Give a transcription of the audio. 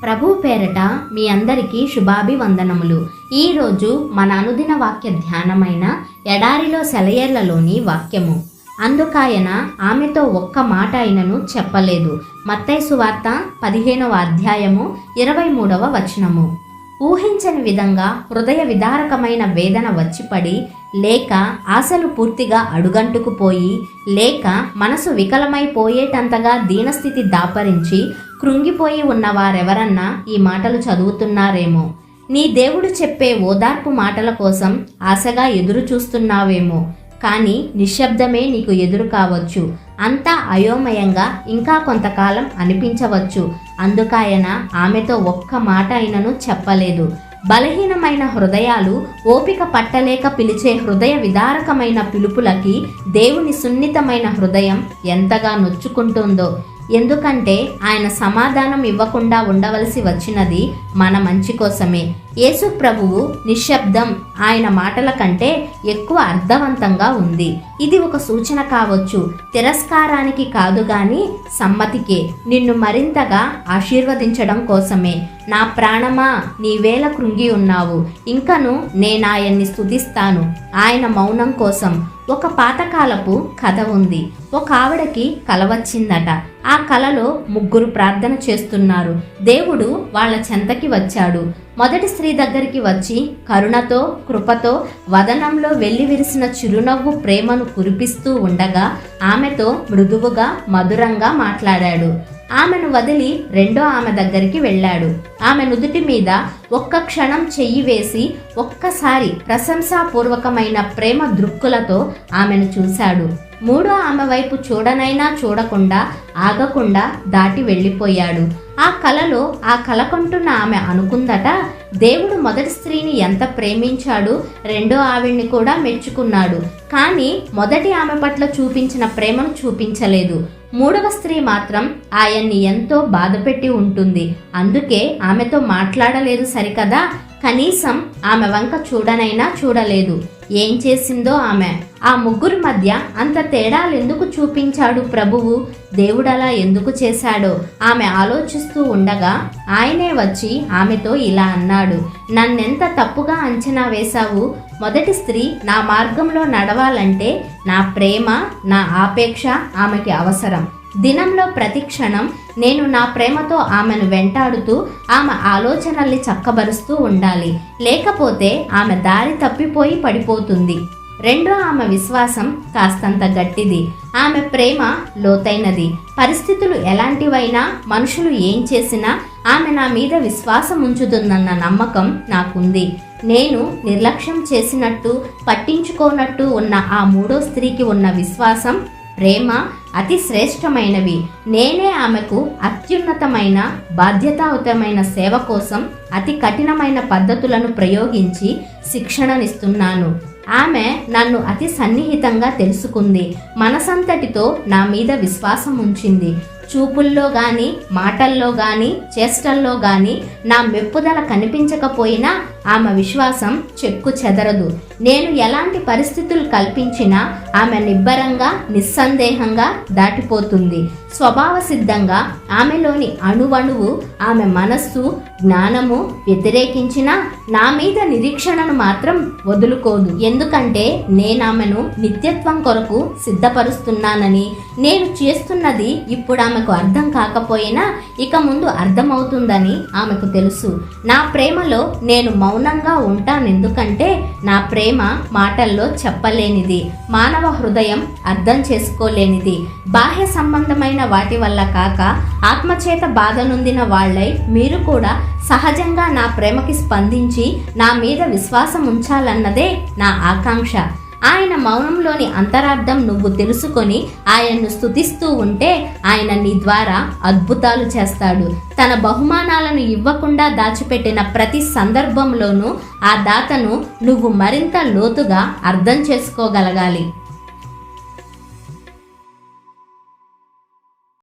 ప్రభు పేరట మీ అందరికీ శుభాభివందనములు. ఈరోజు మన అనుదిన వాక్య ధ్యానమైన ఎడారిలో సెలయేర్లలోని వాక్యము. అందుకాయన ఆమెతో ఒక్క మాట అయినను చెప్పలేదు. మత్తయి సువార్త 15వ అధ్యాయము 23వ వచనము. ఊహించని విధంగా హృదయ విదారకమైన వేదన వచ్చిపడి, లేక ఆశలు పూర్తిగా అడుగంటుకుపోయి, లేక మనసు వికలమైపోయేటంతగా దీనస్థితి దాపరించి కృంగిపోయి ఉన్నవారెవరన్నా ఈ మాటలు చదువుతున్నారేమో. నీ దేవుడు చెప్పే ఓదార్పు మాటల కోసం ఆశగా ఎదురు చూస్తున్నావేమో. కానీ నిశ్శబ్దమే నీకు ఎదురు కావచ్చు. అంతా అయోమయంగా ఇంకా కొంతకాలం అనిపించవచ్చు. అందుకాయన ఆమెతో ఒక్క మాట అయినను చెప్పలేదు. బలహీనమైన హృదయాలు ఓపిక పట్టలేక పిలిచే హృదయ విదారకమైన పిలుపులకి దేవుని సున్నితమైన హృదయం ఎంతగా నొచ్చుకుంటుందో. ఎందుకంటే ఆయన సమాధానం ఇవ్వకుండా ఉండవలసి వచ్చినది మన మంచి కోసమే. యేసు ప్రభువు నిశ్శబ్దం ఆయన మాటల కంటే ఎక్కువ అర్థవంతంగా ఉంది. ఇది ఒక సూచన కావచ్చు, తిరస్కారానికి కాదు గాని సమ్మతికే, నిన్ను మరింతగా ఆశీర్వదించడం కోసమే. నా ప్రాణమా, నీవేళ కృంగి ఉన్నావు, ఇంకను నేనాయన్ని స్తుతిస్తాను. ఆయన మౌనం కోసం ఒక పాతకాలపు కథ ఉంది. ఒక ఆవిడకి కల వచ్చిందట. ఆ కలలో ముగ్గురు ప్రార్థన చేస్తున్నారు. దేవుడు వాళ్ళ చెంతకి వచ్చాడు. మొదటి స్త్రీ దగ్గరికి వచ్చి కరుణతో కృపతో వదనంలో వెళ్లి విరిసిన చిరునవ్వు ప్రేమను కురిపిస్తూ ఉండగా ఆమెతో మృదువుగా మధురంగా మాట్లాడాడు. ఆమెను వదిలి రెండో ఆమె దగ్గరికి వెళ్ళాడు. ఆమె నుదుటి మీద ఒక్క క్షణం చెయ్యి వేసి ఒక్కసారి ప్రశంసాపూర్వకమైన ప్రేమ దృక్కులతో ఆమెను చూశాడు. మూడో ఆమె వైపు చూడనైనా చూడకుండా ఆగకుండా దాటి వెళ్ళిపోయాడు. ఆ కలలో ఆ కలకంటున్న ఆమె అనుకుందట, దేవుడు మొదటి స్త్రీని ఎంత ప్రేమించాడు, రెండో ఆవిడ్ని కూడా మెచ్చుకున్నాడు. కానీ మొదటి ఆమె పట్ల చూపించిన ప్రేమను చూపించలేదు. మూడవ స్త్రీ మాత్రం ఆయన్ని ఎంతో బాధపెట్టి ఉంటుంది. అందుకే ఆమెతో మాట్లాడలేదు సరికదా, కనీసం ఆమె వంక చూడనైనా చూడలేదు. ఏం చేసిందో ఆమె? ఆ ముగ్గురు మధ్య అంత తేడాలెందుకు చూపించాడు ప్రభువు? దేవుడలా ఎందుకు చేశాడో ఆమె ఆలోచిస్తూ ఉండగా ఆయనే వచ్చి ఆమెతో ఇలా అన్నాడు, నన్నెంత తప్పుగా అంచనా వేశావు. మొదటి స్త్రీ నా మార్గంలో నడవాలంటే నా ప్రేమ, నా ఆపేక్ష ఆమెకి అవసరం. దినంలో ప్రతి క్షణం నేను నా ప్రేమతో ఆమెను వెంటాడుతూ ఆమె ఆలోచనల్ని చక్కబరుస్తూ ఉండాలి. లేకపోతే ఆమె దారి తప్పిపోయి పడిపోతుంది. రెండో ఆమె విశ్వాసం కాస్తంత గట్టిది. ఆమె ప్రేమ లోతైనది. పరిస్థితులు ఎలాంటివైనా, మనుషులు ఏం చేసినా ఆమె నా మీద విశ్వాసం ఉంచుతుందన్న నమ్మకం నాకుంది. నేను నిర్లక్ష్యం చేసినట్టు, పట్టించుకోనట్టు ఉన్న ఆ మూడో స్త్రీకి ఉన్న విశ్వాసం, ప్రేమ అతి శ్రేష్టమైనవి. నేనే ఆమెకు అత్యున్నతమైన బాధ్యతాయుతమైన సేవ కోసం అతి కఠినమైన పద్ధతులను ప్రయోగించి శిక్షణనిస్తున్నాను. ఆమె నన్ను అతి సన్నిహితంగా తెలుసుకుంది. మనసంతటితో నా మీద విశ్వాసం ఉంచింది. చూపుల్లో గాని, మాటల్లో గాని, చేష్టల్లో గాని నా మెప్పుదల కనిపించకపోయినా ఆమె విశ్వాసం చెక్కు చెదరదు. నేను ఎలాంటి పరిస్థితులు కల్పించినా ఆమె నిబ్బరంగా, నిస్సందేహంగా దాటిపోతుంది. స్వభావ సిద్ధంగా ఆమెలోని అణువణువు, ఆమె మనస్సు, జ్ఞానము వ్యతిరేకించినా నా మీద నిరీక్షణను మాత్రం వదులుకోదు. ఎందుకంటే నేనామెను నిత్యత్వం కొరకు సిద్ధపరుస్తున్నానని, నేను చేస్తున్నది ఇప్పుడు ఆమెకు అర్థం కాకపోయినా ఇక ముందు అర్థమవుతుందని ఆమెకు తెలుసు. నా ప్రేమలో నేను మౌనంగా ఉంటానెందుకంటే నా ప్రేమ మాటల్లో చెప్పలేనిది, మానవ హృదయం అర్థం చేసుకోలేనిది. బాహ్య సంబంధమైన వాటి వల్ల కాక ఆత్మచేత బాధ నొందిన వాళ్ళై మీరు కూడా సహజంగా నా ప్రేమకి స్పందించి నా మీద విశ్వాసం ఉంచాలన్నదే నా ఆకాంక్ష. ఆయన మౌనంలోని అంతరార్థం నువ్వు తెలుసుకొని ఆయన్ను స్తుతిస్తూ ఉంటే ఆయన నీ ద్వారా అద్భుతాలు చేస్తాడు. తన బహుమానాలను ఇవ్వకుండా దాచిపెట్టిన ప్రతి సందర్భంలోనూ ఆ దాతను నువ్వు మరింత లోతుగా అర్థం చేసుకోగలగాలి.